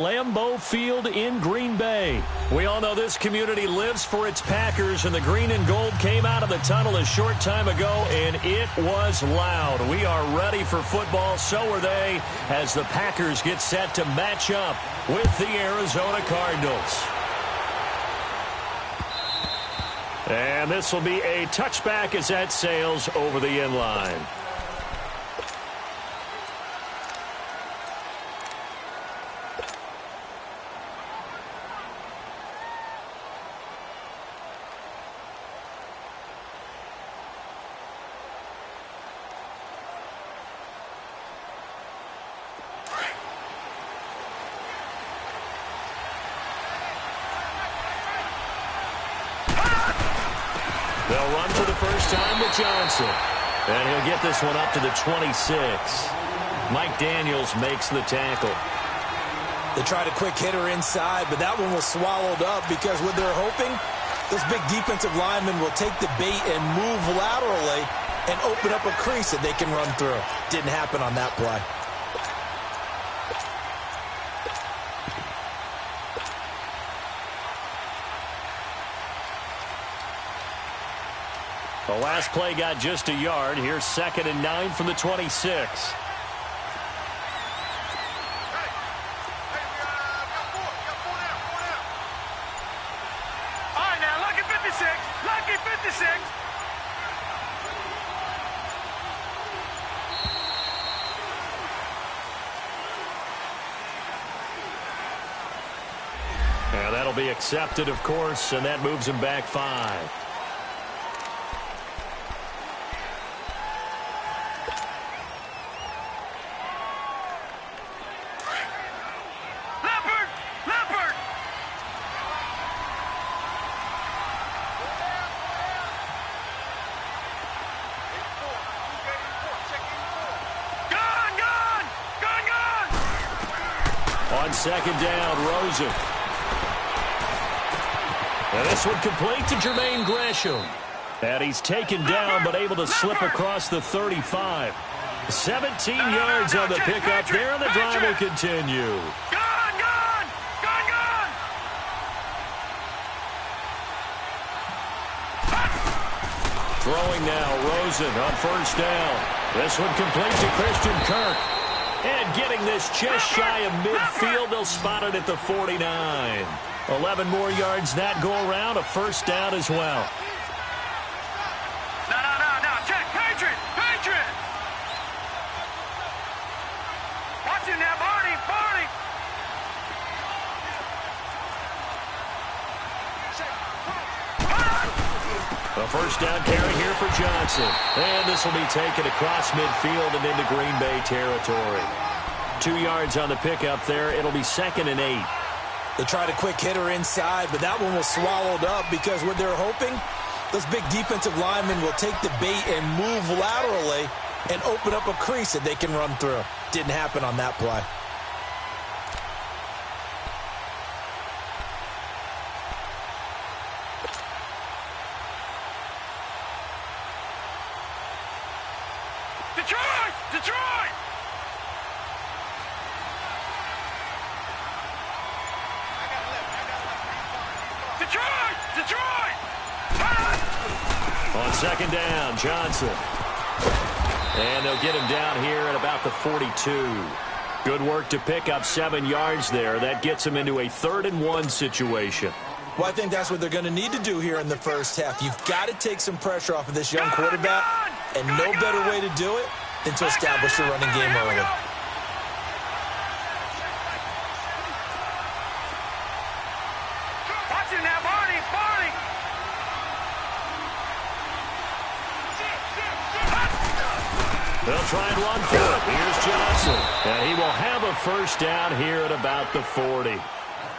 Lambeau Field in Green Bay. We all know this community lives for its Packers, and the green and gold came out of the tunnel a short time ago, and it was loud. We are ready for football, so are they, as the Packers get set to match up with the Arizona Cardinals. And this will be a touchback as that sails over the end line. They'll run for the first time with Johnson. And he'll get this one up to the 26. Mike Daniels makes the tackle. They tried a quick hitter inside, but that one was swallowed up because what they're hoping, those big defensive linemen will take the bait and move laterally and open up a crease that they can run through. Didn't happen on that play. The last play got just a yard. Here's 2nd and 9 from the 26. All right, now, lucky 56. Lucky 56. And that'll be accepted, of course, and that moves him back 5. On 2nd down, Rosen. And this one complete to Jermaine Gresham. And he's taken down but able to slip across the 35. 17 yards on the pickup there, and the drive will continue. Throwing now, Rosen on 1st down. This one complete to Christian Kirk. And getting this just shy of midfield, they'll spot it at the 49. 11 more yards that go around, a 1st down as well. No, check, Patriot. Watch him now, Barney. A 1st down carry here for Johnson. And this will be taken across midfield and into Green Bay territory. 2 yards on the pickup there. It'll be 2nd and 8. They tried a quick hitter inside, but that one was swallowed up because what they're hoping, those big defensive linemen will take the bait and move laterally and open up a crease that they can run through. Didn't happen on that play. Detroit! On 2nd down, Johnson. And they'll get him down here at about the 42. Good work to pick up 7 yards there. That gets him into a 3rd and 1 situation. Well, I think that's what they're going to need to do here in the first half. You've got to take some pressure off of this young quarterback, and no better way to do it than to establish the running game early. Watch him now, Barney. They'll try and run for it. Here's Johnson. And he will have a 1st down here at about the 40.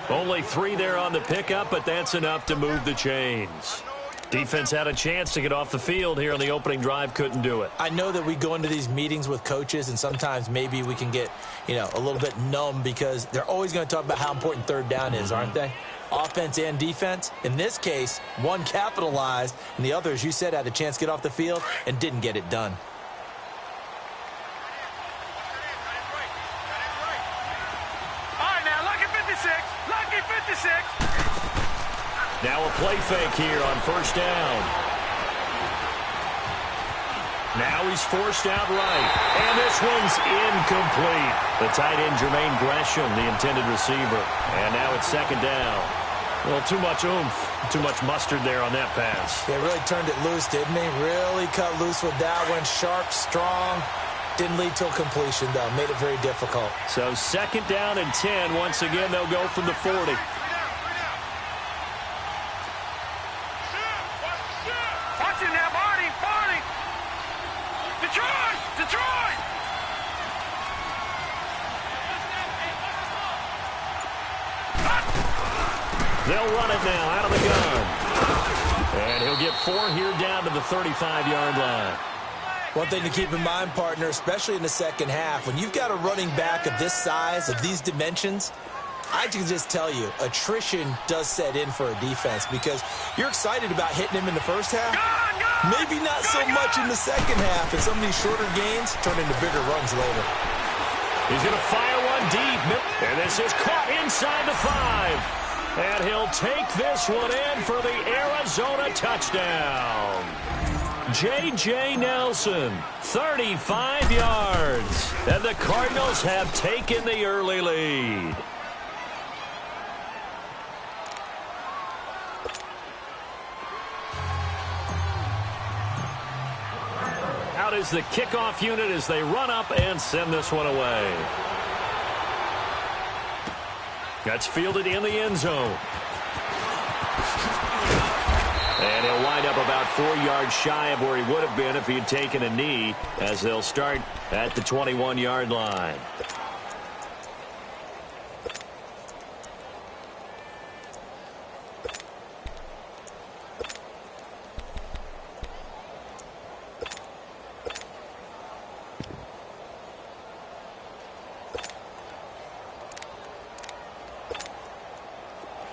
Only 3 there on the pickup, but that's enough to move the chains. Defense had a chance to get off the field here on the opening drive, couldn't do it. I know that we go into these meetings with coaches, and sometimes maybe we can get, a little bit numb because they're always going to talk about how important 3rd down is, aren't they? Offense and defense. In this case, one capitalized, and the other, as you said, had a chance to get off the field and didn't get it done. All right, now, look at Now a play fake here on first down. Now he's forced out right. And this one's incomplete. The tight end, Jermaine Gresham, the intended receiver. And now it's second down. Well, too much oomph, too much mustard there on that pass. They really turned it loose, didn't they? Really cut loose with that one. Sharp, strong. Didn't lead to a completion, though. Made it very difficult. So second down and 10. Once again, they'll go from the 40. Watch it now, Barney. Detroit! They'll run it now out of the gun. And he'll get 4 here down to the 35-yard line. One thing to keep in mind, partner, especially in the second half, when you've got a running back of this size, of these dimensions, I can just tell you, attrition does set in for a defense because you're excited about hitting him in the first half. Maybe not so much in the second half, and some of these shorter gains turn into bigger runs later. He's going to fire one deep, and this is caught inside the 5. And he'll take this one in for the Arizona touchdown. J.J. Nelson, 35 yards. And the Cardinals have taken the early lead. Out is the kickoff unit as they run up and send this one away. That's fielded in the end zone. And he'll wind up about 4 yards shy of where he would have been if he had taken a knee, as they'll start at the 21-yard line.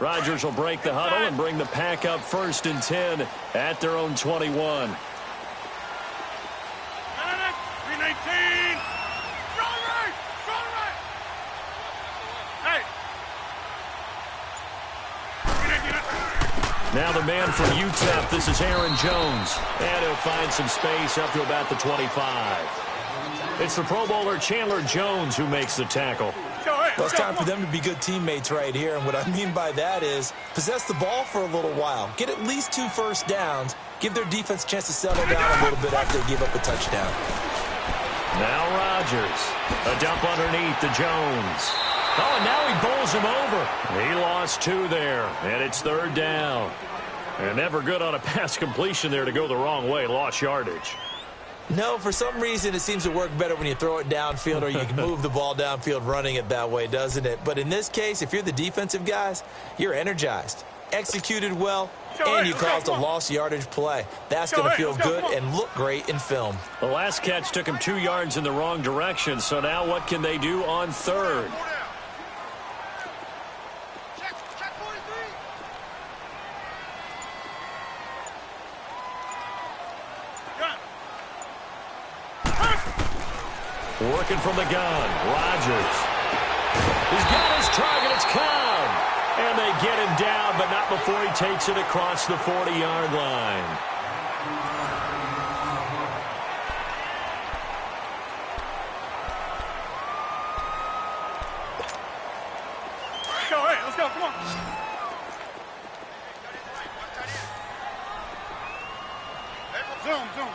Rodgers will break the huddle and bring the pack up first and 10 at their own 21. 319. Hey. Now the man from UTEP, this is Aaron Jones. And he'll find some space up to about the 25. It's the Pro Bowler Chandler Jones who makes the tackle. Well, it's time for them to be good teammates right here, and what I mean by that is possess the ball for a little while, get at least 2 first downs, give their defense a chance to settle down a little bit after they give up a touchdown. Now Rodgers, a dump underneath to Jones. Oh, and now he bowls him over. He lost 2 there, and it's third down. And never good on a pass completion there to go the wrong way, lost yardage. No, for some reason it seems to work better when you throw it downfield or you can move the ball downfield running it that way, doesn't it? But in this case, if you're the defensive guys, you're energized, executed well, and you caused a lost yardage play. That's going to feel good and look great in film. The last catch took him 2 yards in the wrong direction, so now what can they do on third? Working from the gun, Rodgers. He's got his target, it's Cobb. And they get him down, but not before he takes it across the 40-yard line. Let's go, hey, let's go, come on. Zoom.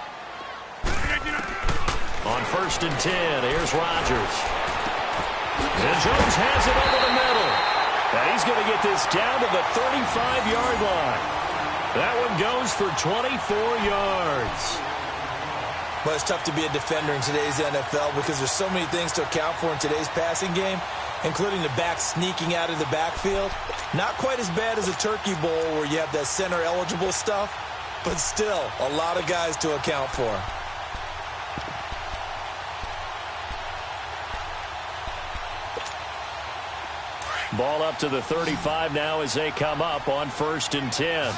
On first and 10, here's Rodgers. And Jones has it over the middle. And he's going to get this down to the 35-yard line. That one goes for 24 yards. Well, it's tough to be a defender in today's NFL because there's so many things to account for in today's passing game, including the back sneaking out of the backfield. Not quite as bad as a Turkey Bowl where you have that center-eligible stuff, but still a lot of guys to account for. Ball up to the 35 now as they come up on first and 10.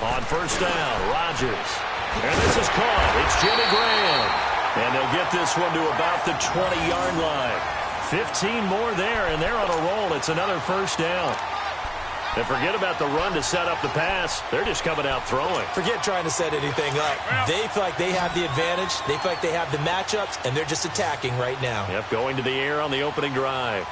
On first down, Rodgers. And this is caught. It's Jimmy Graham. And they'll get this one to about the 20-yard line. 15 more there, and they're on a roll. It's another first down. And forget about the run to set up the pass. They're just coming out throwing. Forget trying to set anything up. They feel like they have the advantage. They feel like they have the matchups, and they're just attacking right now. Yep, going to the air on the opening drive.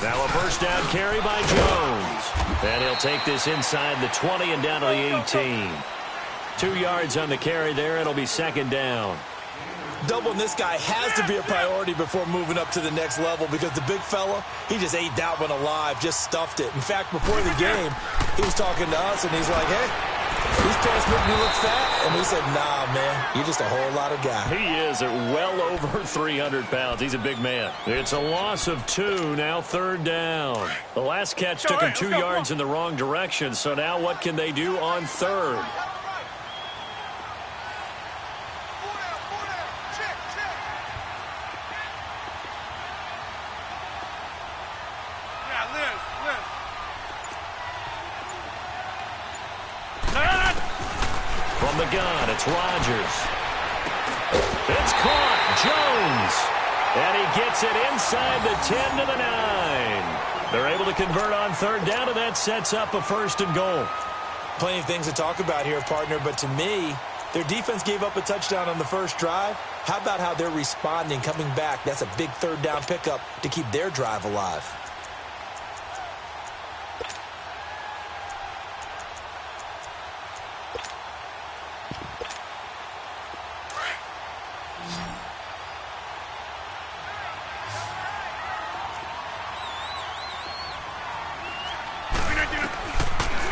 Now a first down carry by Jones. And he'll take this inside the 20 and down to the 18. 2 yards on the carry there. It'll be second down. Doubling this guy has to be a priority before moving up to the next level because the big fella, he just ate that one alive, just stuffed it. In fact, before the game, he was talking to us, and he's like, hey, these pants make me look fat. And we said, nah, man, you're just a whole lot of guy. He is at well over 300 pounds. He's a big man. It's a loss of 2, now third down. The last catch took him 2 yards in the wrong direction, so now what can they do on third? From the gun, it's Rodgers. It's caught. Jones. And he gets it inside the 10 to the 9. They're able to convert on third down, and that sets up a first and goal. Plenty of things to talk about here, partner, but to me, their defense gave up a touchdown on the first drive. How about how they're responding, coming back? That's a big third down pickup to keep their drive alive.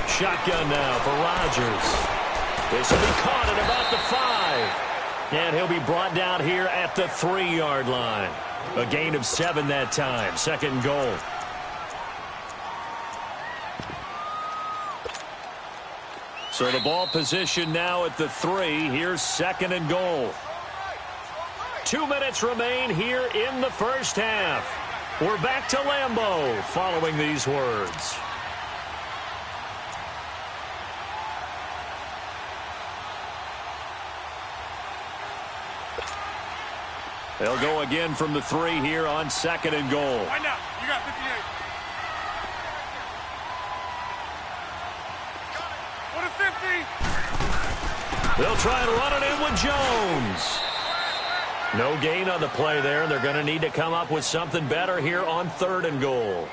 Shotgun now for Rodgers. This will be caught at about the 5. And he'll be brought down here at the 3-yard line. A gain of 7 that time. Second and goal. So the ball position now at the 3. Here's second and goal. 2 minutes remain here in the first half. We're back to Lambeau following these words. They'll go again from the 3 here on second and goal. Right now, you got 58. What a 50. They'll try and run it in with Jones. No gain on the play there. They're going to need to come up with something better here on third and goal.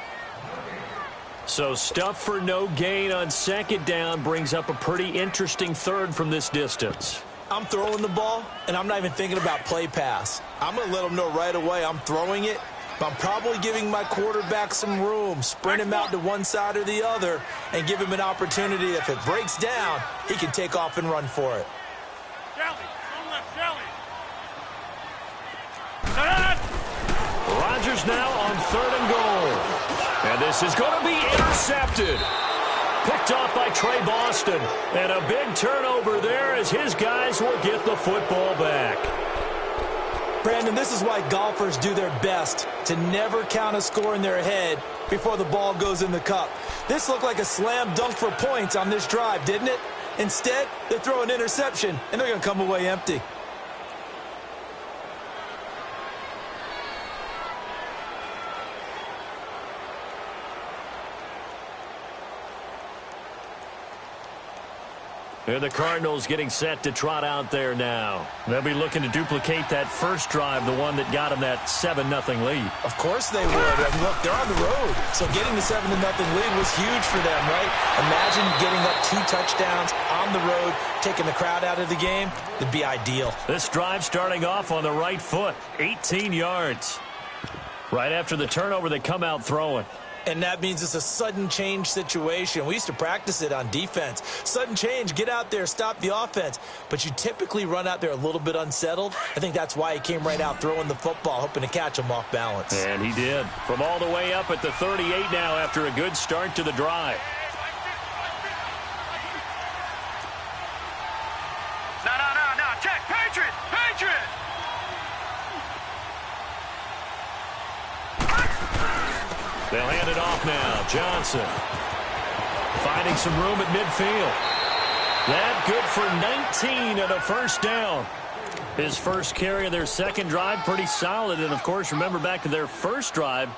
So stuff for no gain on second down brings up a pretty interesting third from this distance. I'm throwing the ball, and I'm not even thinking about play pass. I'm going to let them know right away I'm throwing it, but I'm probably giving my quarterback some room, sprint him out to one side or the other, and give him an opportunity. If it breaks down, he can take off and run for it. Rodgers now on third and goal. And this is going to be intercepted. Picked off by Trey Boston. And a big turnover there as his guys will get the football back. Brandon, this is why golfers do their best to never count a score in their head before the ball goes in the cup. This looked like a slam dunk for points on this drive, didn't it? Instead, they throw an interception, and they're going to come away empty. And the Cardinals getting set to trot out there now. They'll be looking to duplicate that first drive, the one that got them that 7-0 lead. Of course they would. I mean, look, they're on the road. So getting the 7-0 lead was huge for them, right? Imagine getting up 2 touchdowns on the road, taking the crowd out of the game. It'd be ideal. This drive starting off on the right foot, 18 yards. Right after the turnover, they come out throwing. And that means it's a sudden change situation. We used to practice it on defense. Sudden change, get out there, stop the offense. But you typically run out there a little bit unsettled. I think that's why he came right out throwing the football, hoping to catch him off balance. And he did. From all the way up at the 38 now after a good start to the drive. No. They'll hand it off now. Johnson finding some room at midfield. That good for 19 and a first down. His first carry of their second drive, pretty solid. And, of course, remember back to their first drive,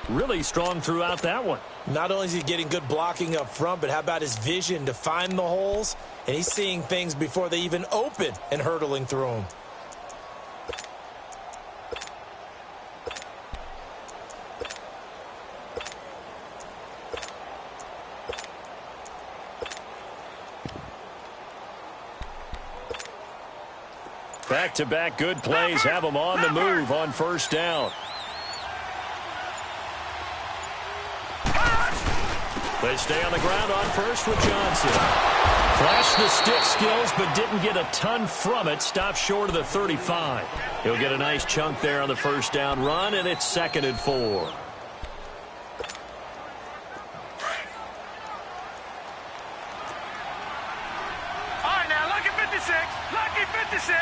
really strong throughout that one. Not only is he getting good blocking up front, but how about his vision to find the holes? And he's seeing things before they even open and hurtling through them. Back-to-back good plays have them on the move on first down. They stay on the ground on first with Johnson. Flashed the stick skills, but didn't get a ton from it. Stopped short of the 35. He'll get a nice chunk there on the first down run, and it's 2nd and 4. All right, now, lucky 56. Lucky 56.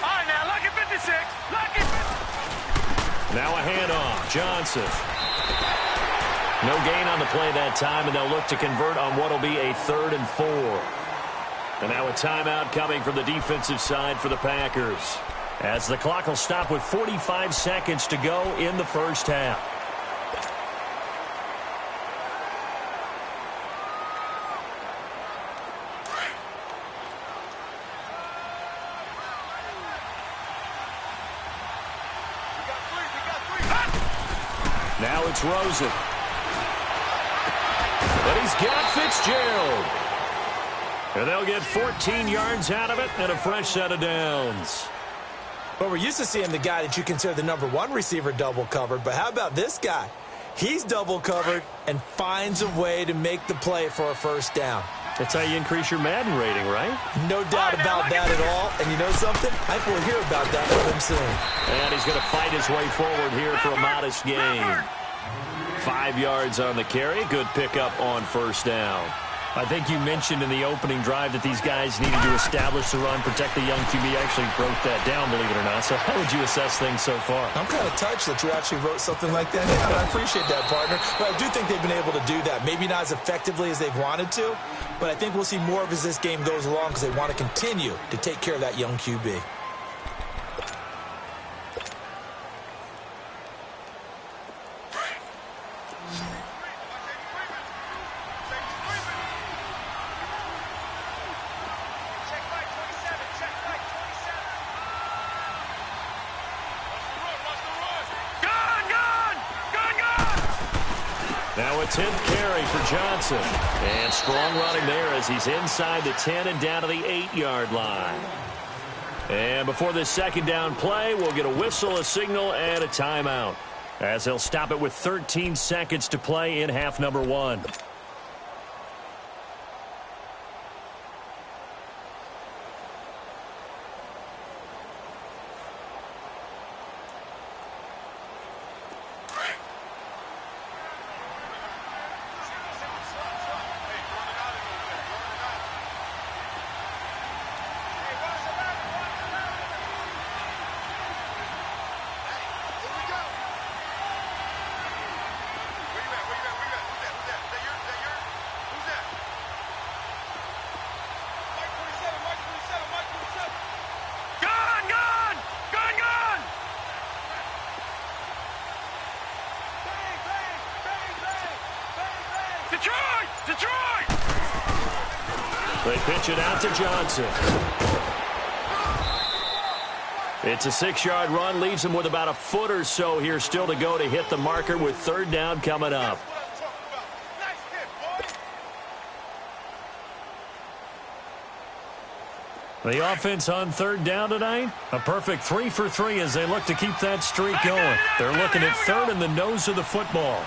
All right, now, lucky 56. Lucky 56. Now a handoff. Johnson. No gain on the play that time, and they'll look to convert on what will be a 3rd and 4. And now a timeout coming from the defensive side for the Packers, as the clock will stop with 45 seconds to go in the first half. Now it's Rosen. But he's got Fitzgerald. And they'll get 14 yards out of it and a fresh set of downs. But we're used to seeing the guy that you consider the #1 receiver double covered. But how about this guy? He's double covered and finds a way to make the play for a first down. That's how you increase your Madden rating, right? No doubt about that at all. And you know something? I think we'll hear about that from him soon. And he's going to fight his way forward here for a modest gain. 5 yards on the carry. Good pickup on first down. I think you mentioned in the opening drive that these guys needed to establish the run, protect the young QB. I actually wrote that down, believe it or not. So how would you assess things so far? I'm kind of touched that you actually wrote something like that. Yeah, I appreciate that, partner. But I do think they've been able to do that. Maybe not as effectively as they've wanted to, but I think we'll see more of as this game goes along because they want to continue to take care of that young QB. Now a 10th carry for Johnson. And strong running there as he's inside the 10 and down to the 8-yard line. And before this second down play, we'll get a whistle, a signal, and a timeout, as they'll stop it with 13 seconds to play in half number 1. Detroit! They pitch it out to Johnson. It's a 6-yard run, leaves him with about a foot or so here still to go to hit the marker with third down coming up. The offense on third down tonight, a perfect 3 for 3 as they look to keep that streak going. They're looking at third in the nose of the football.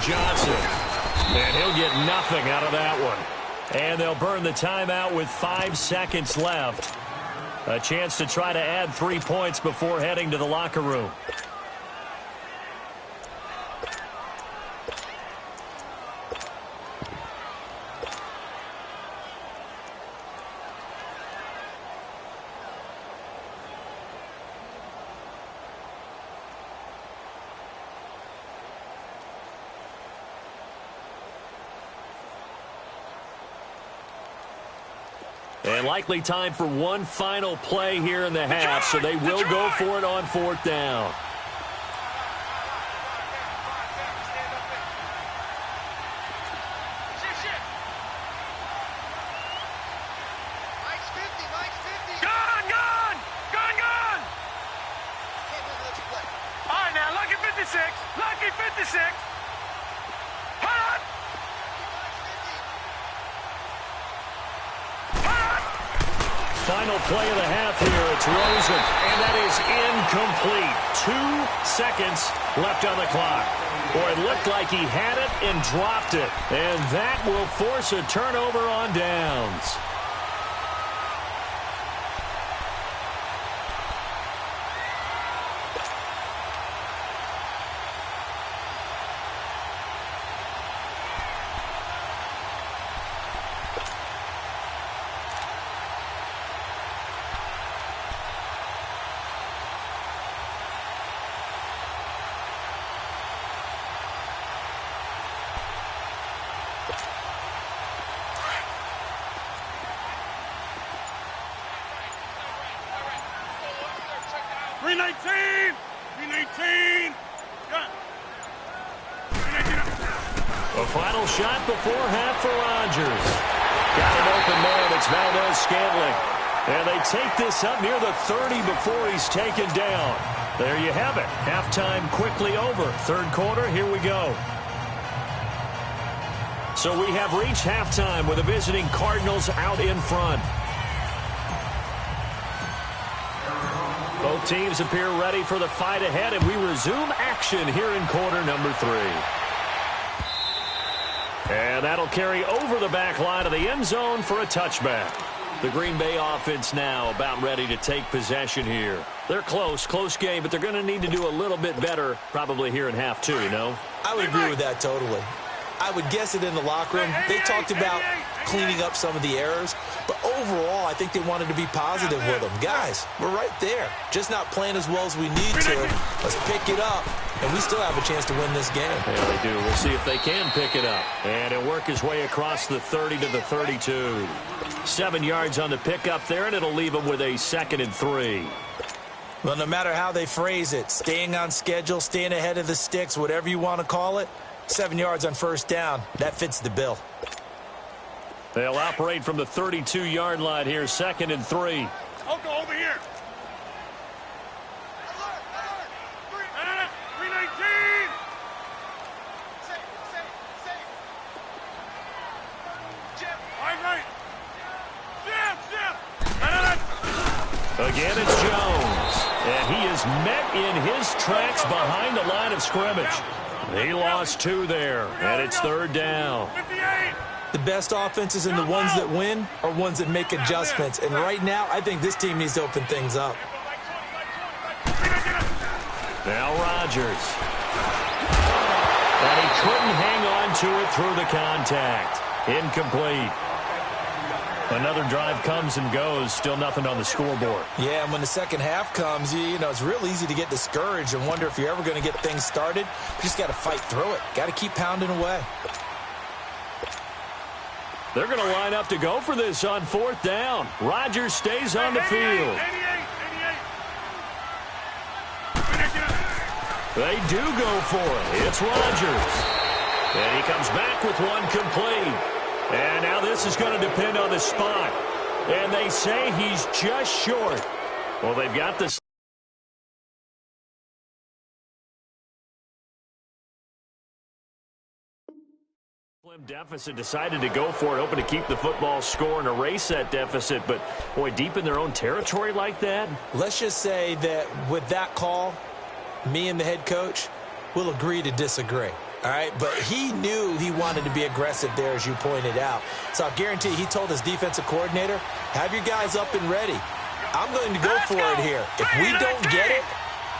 Johnson, and he'll get nothing out of that one. And they'll burn the timeout with 5 seconds left. A chance to try to add 3 points before heading to the locker room. And likely time for one final play here in the half, so they will go for it on 4th down. Lucky 56. Final play of the half here. It's Rosen, and that is incomplete. 2 seconds left on the clock. Boy, it looked like he had it and dropped it, and that will force a turnover on downs. A final shot before half for Rodgers. Got an open man. It's Valdez-Scantling. And they take this up near the 30 before he's taken down. There you have it. Halftime quickly over. Third quarter, here we go. So we have reached halftime with the visiting Cardinals out in front. Both teams appear ready for the fight ahead, and we resume action here in quarter number 3. And that'll carry over the back line of the end zone for a touchback. The Green Bay offense now about ready to take possession here. They're close game, but they're going to need to do a little bit better probably here in half 2, no? I would agree with that totally. I would guess it in the locker room. They talked about cleaning up some of the errors, but overall, I think they wanted to be positive with them. Guys, we're right there. Just not playing as well as we need to. Let's pick it up, and we still have a chance to win this game. Yeah, they do. We'll see if they can pick it up. And it'll work his way across the 30 to the 32. 7 yards on the pickup there, and it'll leave him with a 2nd and 3. Well, no matter how they phrase it, staying on schedule, staying ahead of the sticks, whatever you want to call it, 7 yards on first down, that fits the bill. They'll operate from the 32-yard line here, 2nd and 3. I'll go over here. 319. Again, it's Jones. And he is met in his tracks behind the line of scrimmage. He lost 2 there, and it's 3rd down. 58. The best offenses and the ones that win are ones that make adjustments. And right now, I think this team needs to open things up. Now Rodgers. And he couldn't hang on to it through the contact. Incomplete. Another drive comes and goes. Still nothing on the scoreboard. Yeah, and when the second half comes, you know, it's real easy to get discouraged and wonder if you're ever going to get things started. You just got to fight through it. Got to keep pounding away. They're going to line up to go for this on 4th down. Rodgers stays on the field. 88. They do go for it. It's Rodgers. And he comes back with one complete. And now this is going to depend on the spot. And they say he's just short. Well, they've got this. Slim deficit, decided to go for it, hoping to keep the football score and erase that deficit. But, boy, deep in their own territory like that. Let's just say that with that call, me and the head coach will agree to disagree. All right, but he knew he wanted to be aggressive there, as you pointed out. So I guarantee he told his defensive coordinator, have your guys up and ready. I'm going to go for it here. If we don't get it,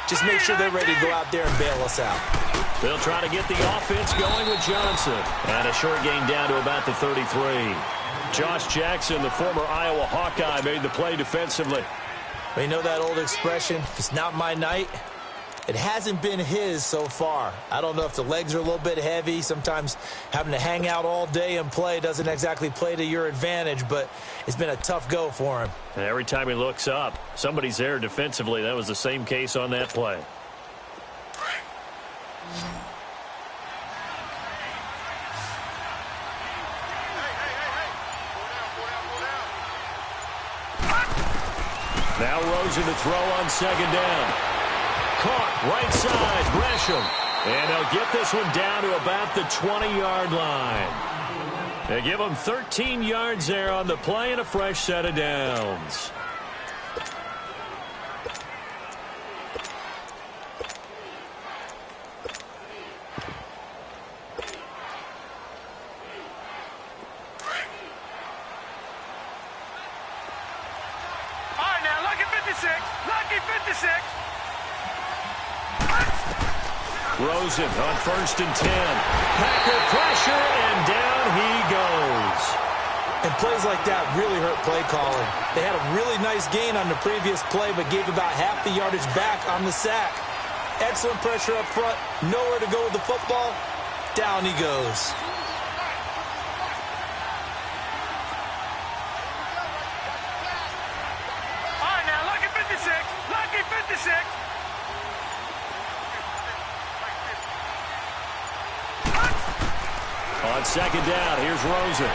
just make sure they're ready to go out there and bail us out. They'll try to get the offense going with Johnson. And a short gain down to about the 33. Josh Jackson, the former Iowa Hawkeye, made the play defensively. You know that old expression, if it's not my night, It hasn't been his so far. I don't know if the legs are a little bit heavy. Sometimes having to hang out all day and play doesn't exactly play to your advantage, but it's been a tough go for him. And every time he looks up, somebody's there defensively. That was the same case on that play. Now Rosen to throw on second down. Caught right side, Gresham. And they'll get this one down to about the 20-yard line. They give him 13 yards there on the play and a fresh set of downs. Rosen on 1st and 10. Packer pressure, and down he goes. And plays like that really hurt play calling. They had a really nice gain on the previous play, but gave about half the yardage back on the sack. Excellent pressure up front. Nowhere to go with the football. Down he goes. All right, now, lucky 56. Lucky 56. On second down, here's Rosen.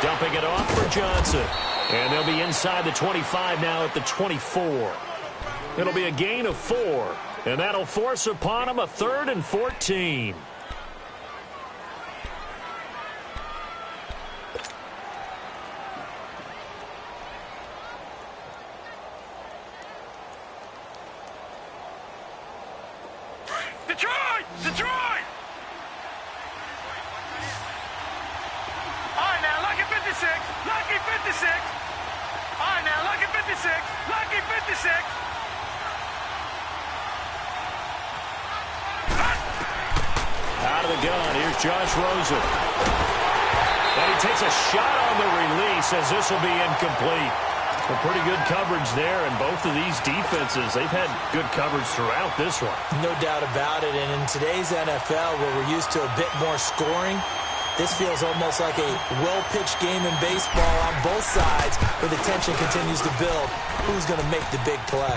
Dumping it off for Johnson. And they'll be inside the 25 now at the 24. It'll be a gain of 4. And that'll force upon them a 3rd and 14. Detroit! Detroit! All right, now, lucky 56. Lucky 56. All right, now, lucky 56. Lucky 56. Out of the gun, here's Josh Rosen. And he takes a shot on the release as this will be incomplete. A pretty good coverage there, and both of these defenses, they've had good coverage throughout this one. No doubt about it, and in today's NFL, where we're used to a bit more scoring, this feels almost like a well-pitched game in baseball on both sides, where the tension continues to build. Who's going to make the big play?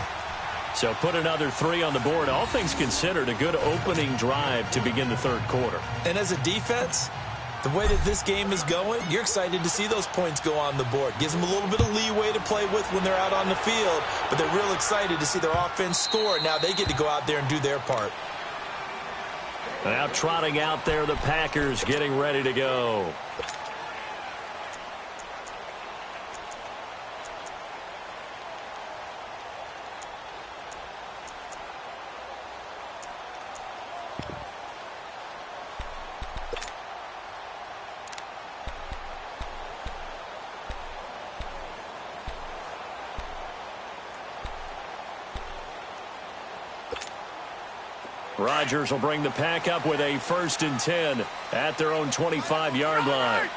So put another 3 on the board. All things considered, a good opening drive to begin the third quarter. And as a defense, the way that this game is going, you're excited to see those points go on the board. Gives them a little bit of leeway to play with when they're out on the field, but they're real excited to see their offense score. Now they get to go out there and do their part. Now trotting out there, the Packers getting ready to go. Rodgers will bring the Pack up with a 1st and 10 at their own 25-yard line.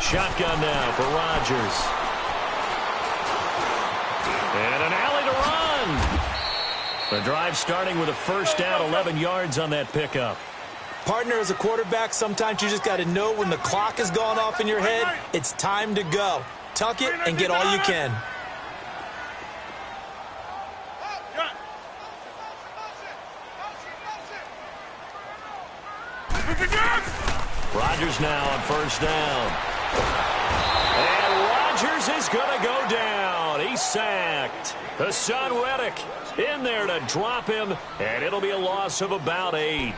Shotgun now for Rodgers. And an alley to run. The drive starting with a 1st down, 11 yards on that pickup. Partner, as a quarterback, sometimes you just got to know when the clock has gone off in your head, it's time to go. Tuck it and get all you can. Rodgers now on 1st down. And Rodgers is going to go down. He's sacked. Hassan Reddick in there to drop him, and it'll be a loss of about 8.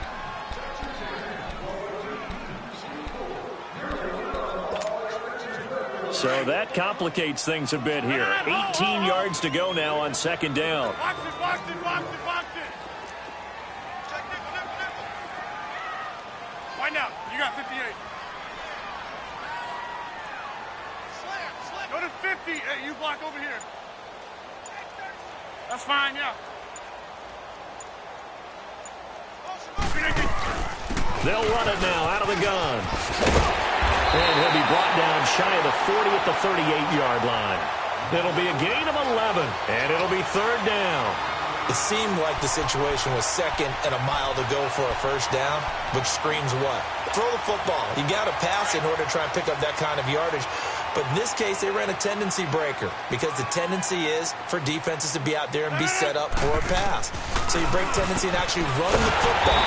So that complicates things a bit here. 18 yards to go now on 2nd down. Box it, box it, box it, box it. Find out. You got 58. Go to 50. Hey, you block over here. That's fine, yeah. They'll run it now out of the gun. And he'll be brought down shy of the 40 at the 38-yard line. It'll be a gain of 11, and it'll be third down. It seemed like the situation was second and a mile to go for a first down, which screams what? Throw the football. You got to pass in order to try and pick up that kind of yardage. But in this case, they ran a tendency breaker because the tendency is for defenses to be out there and be set up for a pass. So you break tendency and actually run the football.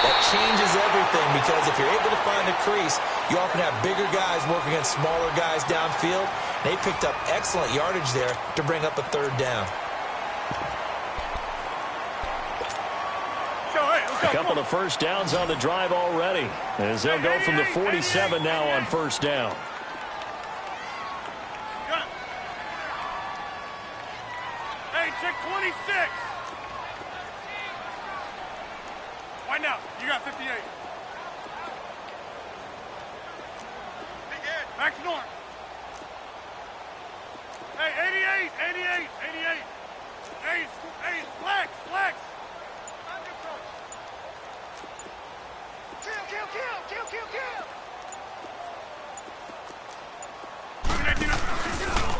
That changes everything because if you're able to find a crease, you often have bigger guys working against smaller guys downfield. They picked up excellent yardage there to bring up a third down. A couple of first downs on the drive already, as they'll go from the 47 now on first down. Hey, check 26. Right now, you got 58. Back to north. Hey, 88, 88, 88. Hey, flex.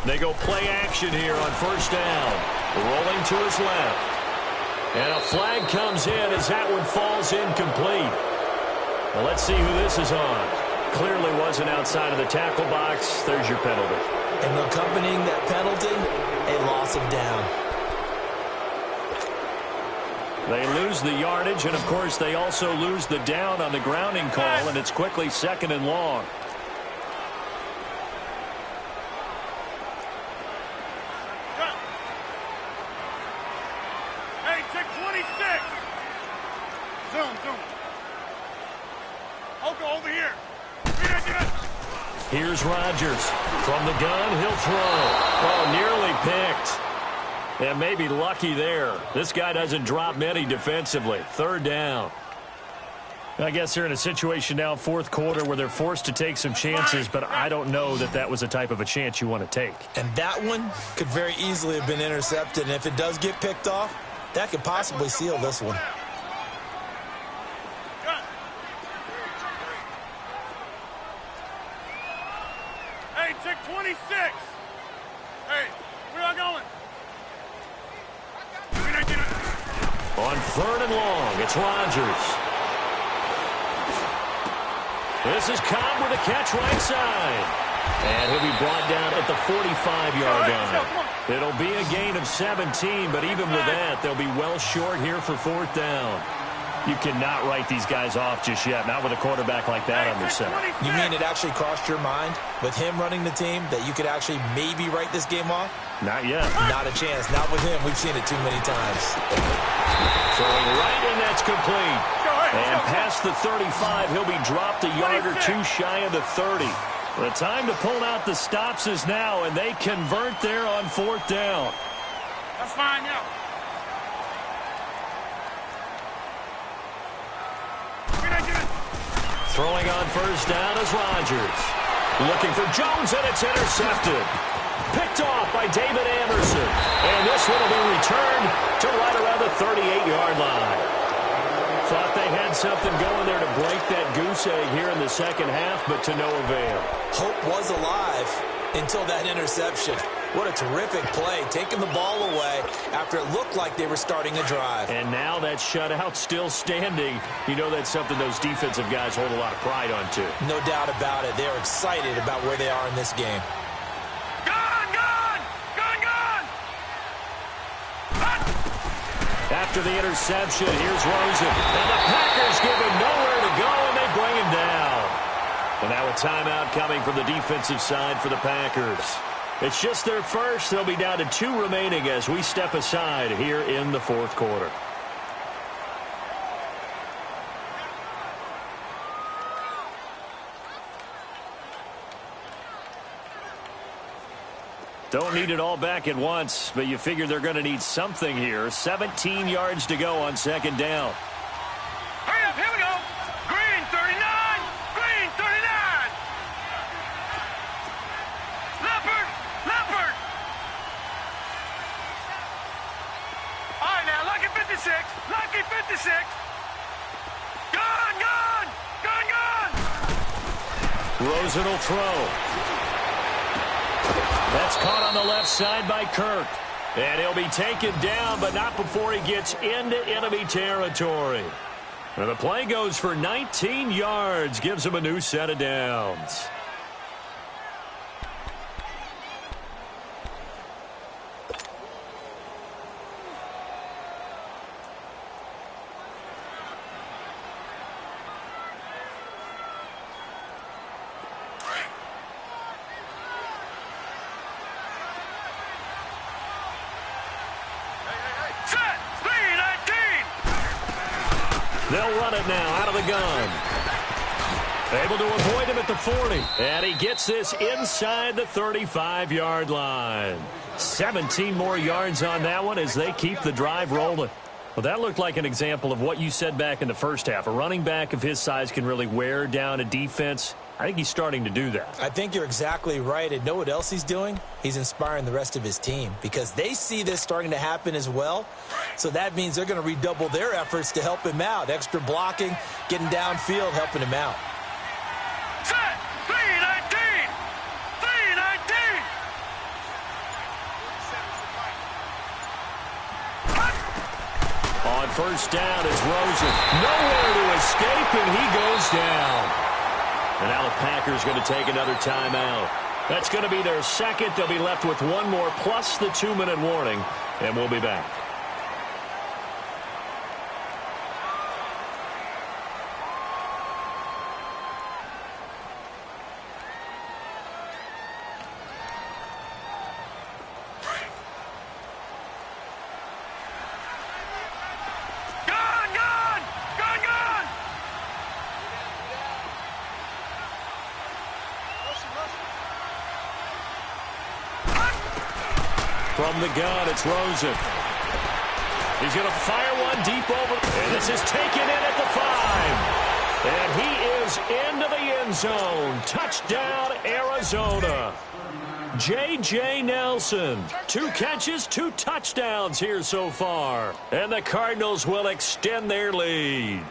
They go play action here on first down. Rolling to his left. And a flag comes in as that one falls incomplete. Well, let's see who this is on. Clearly wasn't outside of the tackle box. There's your penalty. And accompanying that penalty, a loss of down. They lose the yardage, and, of course, they also lose the down on the grounding call, and it's quickly second and long. Hey, check 26. Zoom. Oko, over here. Here's Rodgers. From the gun, he'll throw. Oh, nearly picked. And maybe lucky there. This guy doesn't drop many defensively. Third down. I guess they're in a situation now, fourth quarter, where they're forced to take some chances, but I don't know that that was the type of a chance you want to take. And that one could very easily have been intercepted, and if it does get picked off, that could possibly seal this one. Hey, check 26. Hey, where y'all going? On third and long, it's Rodgers. This is Cobb with a catch right side. And he'll be brought down at the 45-yard line. It'll be a gain of 17, but even with that, they'll be well short here for fourth down. You cannot write these guys off just yet, not with a quarterback like that on their center. You mean it actually crossed your mind with him running the team that you could actually maybe write this game off? Not yet. Not a chance. Not with him. We've seen it too many times. Throwing right, and that's complete. And past the 35, he'll be dropped a yard or two shy of the 30. The time to pull out the stops is now, and they convert there on fourth down. That's fine, yeah. Throwing on first down is Rodgers. Looking for Jones, and it's intercepted. Picked off by David Anderson. And this one will be returned to right around the 38-yard line. Thought they had something going there to break that goose egg here in the second half, but to no avail. Hope was alive until that interception. What a terrific play, taking the ball away after it looked like they were starting a drive. And now that shutout still standing. You know that's something those defensive guys hold a lot of pride on, too. No doubt about it. They're excited about where they are in this game. After the interception, here's Rosen. And the Packers give him nowhere to go, and they bring him down. And now a timeout coming from the defensive side for the Packers. It's just their first. They'll be down to 2 remaining as we step aside here in the fourth quarter. Don't need it all back at once, but you figure they're going to need something here. 17 yards to go on second down. Hurry up, here we go. Green 39, green 39. Leopard. All right, now, lucky 56, lucky 56. Gun. Rosen will throw. That's caught on the left side by Kirk. And he'll be taken down, but not before he gets into enemy territory. And the play goes for 19 yards, gives him a new set of downs. They'll run it now out of the gun. Able to avoid him at the 40. And he gets this inside the 35-yard line. 17 more yards on that one as they keep the drive rolling. Well, that looked like an example of what you said back in the first half. A running back of his size can really wear down a defense. I think he's starting to do that. I think you're exactly right. And know what else he's doing? He's inspiring the rest of his team because they see this starting to happen as well. So that means they're going to redouble their efforts to help him out. Extra blocking, getting downfield, helping him out. Set! 319! 319! On first down is Rosen. Nowhere to escape, and he goes down. And now the Packers going to take another timeout. That's going to be their second. They'll be left with one more plus the 2-minute warning, and we'll be back. From the gun, it's Rosen. He's going to fire one deep over. And this is taken in at the 5. And he is into the end zone. Touchdown, Arizona. J.J. Nelson. 2 catches, 2 touchdowns here so far. And the Cardinals will extend their lead.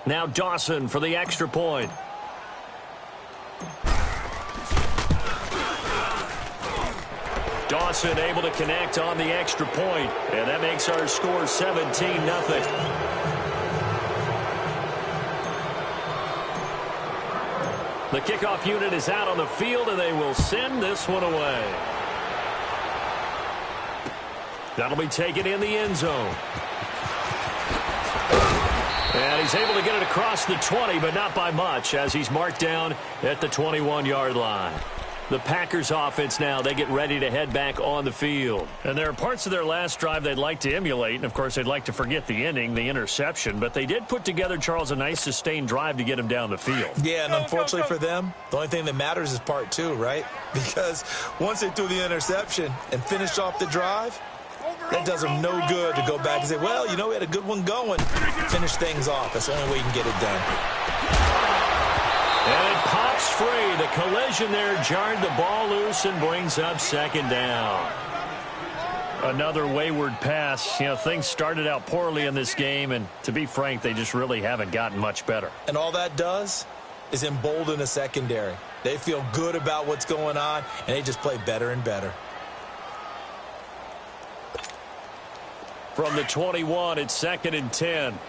Now Dawson for the extra point. Dawson able to connect on the extra point, and that makes our score 17-0. The kickoff unit is out on the field, and they will send this one away. That'll be taken in the end zone. And he's able to get it across the 20, but not by much, as he's marked down at the 21-yard line. The Packers offense now, they get ready to head back on the field. And there are parts of their last drive they'd like to emulate, and of course they'd like to forget the ending, the interception, but they did put together, Charles, a nice sustained drive to get him down the field. Yeah, and unfortunately for them, the only thing that matters is part 2, right? Because once they threw the interception and finished off the drive, that does them no good to go back and say, well, you know, we had a good one going. Finish things off. That's the only way you can get it done. And it pops free. The collision there jarred the ball loose and brings up second down. Another wayward pass. You know, things started out poorly in this game, and to be frank, they just really haven't gotten much better. And all that does is embolden the secondary. They feel good about what's going on, and they just play better and better. From the 21, it's 2nd and 10.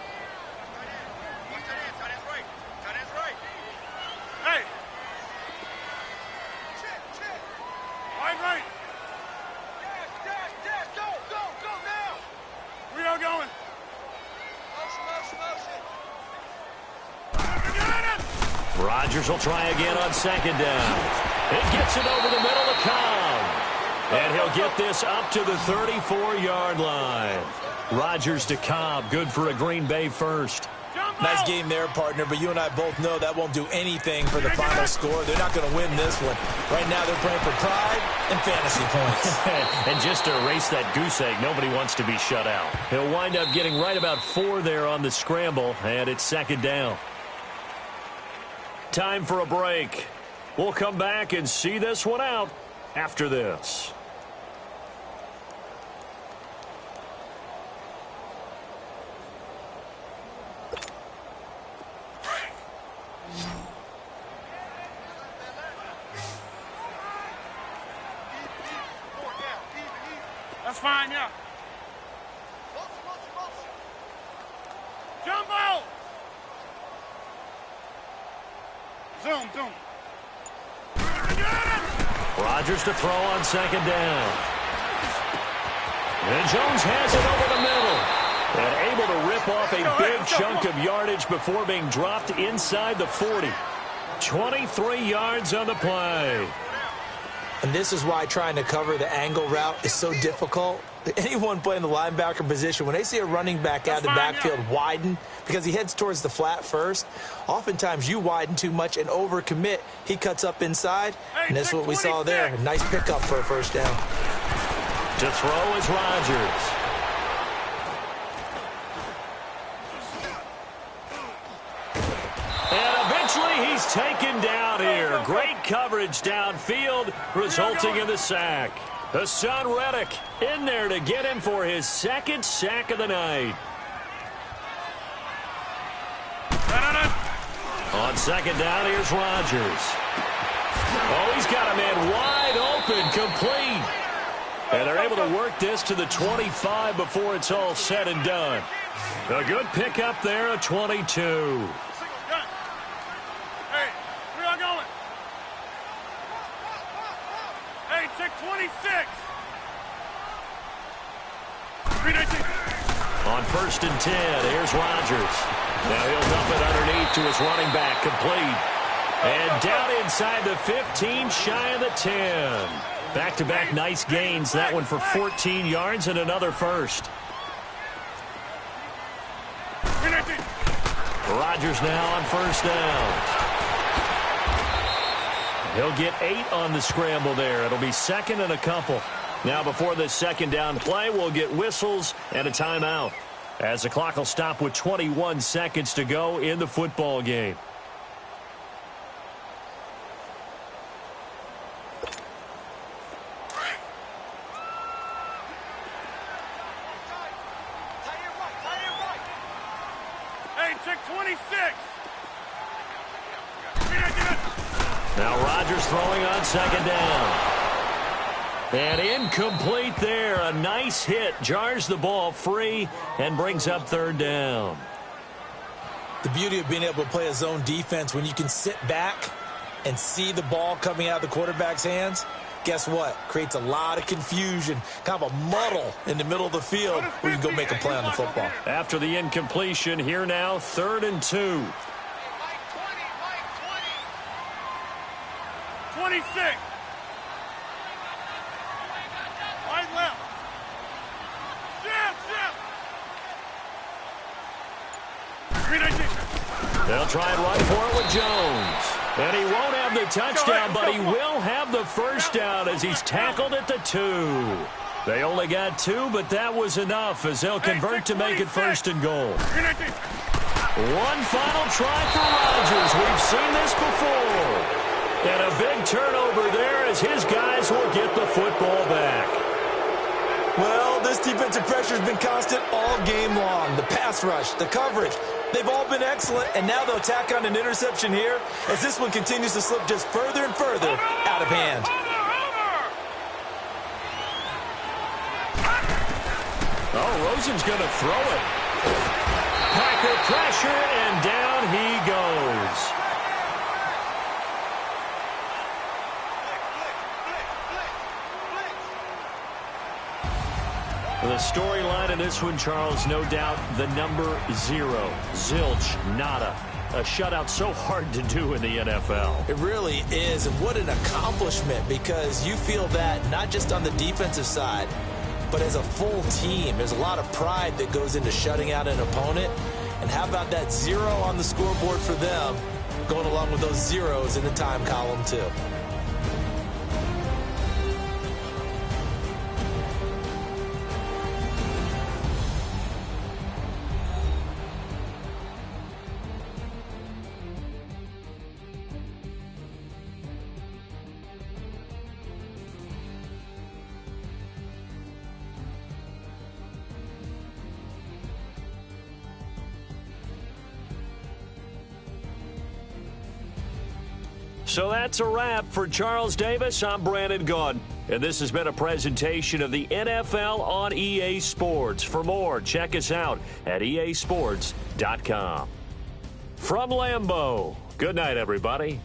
Rodgers will try again on 2nd down. It gets it over the middle to Cobb. And he'll get this up to the 34-yard line. Rodgers to Cobb, good for a Green Bay first. Nice game there, partner, but you and I both know that won't do anything for the final score. They're not going to win this one. Right now they're playing for pride and fantasy points. And just to erase that goose egg, nobody wants to be shut out. He'll wind up getting right about 4 there on the scramble, and it's 2nd down. Time for a break. We'll come back and see this one out after this. That's fine, yeah. Jumbo! Zoom. Rodgers to throw on second down. And Jones has it over the middle. And able to rip off a big chunk of yardage before being dropped inside the 40. 23 yards on the play. And this is why trying to cover the angle route is so difficult. Anyone playing the linebacker position, when they see a running back out of the backfield widen, because he heads towards the flat first, oftentimes you widen too much and overcommit. He cuts up inside, and this is what we saw there. A nice pickup for a first down. To throw is Rodgers. And eventually he's taken down here. Great coverage downfield, resulting in the sack. Hassan Reddick in there to get him for his second sack of the night. On second down, here's Rodgers. Oh, he's got a man wide open, complete. And they're able to work this to the 25 before it's all said and done. A good pickup there, a 22. Hey, where y'all going? Hey, check 26. 319. On first and 10, here's Rodgers. Now he'll dump it underneath to his running back, complete. And down inside the 15, shy of the 10. Back-to-back nice gains. That one for 14 yards and another first. Rodgers now on first down. He'll get 8 on the scramble there. It'll be second and a couple. Now before this second down play, we'll get whistles and a timeout, as the clock will stop with 21 seconds to go in the football game. Now Rodgers throwing on second down. And incomplete there. A nice hit. Jars the ball free and brings up third down. The beauty of being able to play a zone defense when you can sit back and see the ball coming out of the quarterback's hands, guess what? Creates a lot of confusion, kind of a muddle in the middle of the field where you can go make a play on the football. After the incompletion, here now, 3rd and 2. 26. Wide left. They'll try and run for it with Jones. And he won't have the touchdown, but he will have the first down as he's tackled at the 2. They only got 2, but that was enough as they'll convert to make it 1st and goal. One final try for Rodgers. We've seen this before. And a big turnover there as his guys will get the football back. Well, this defensive pressure has been constant all game long. The pass rush, the coverage, they've all been excellent, and now they'll tack on an interception here as this one continues to slip just further and further out of hand. Oh, Rosen's going to throw it. Packer pressure, and down he goes. The storyline in this one, Charles, no doubt the number 0. Zilch, nada. A shutout so hard to do in the NFL. It really is, and what an accomplishment, because you feel that not just on the defensive side, but as a full team. There's a lot of pride that goes into shutting out an opponent. And how about that 0 on the scoreboard for them, going along with those zeros in the time column too. So that's a wrap. For Charles Davis, I'm Brandon Gaudin. And this has been a presentation of the NFL on EA Sports. For more, check us out at easports.com. From Lambeau, good night, everybody.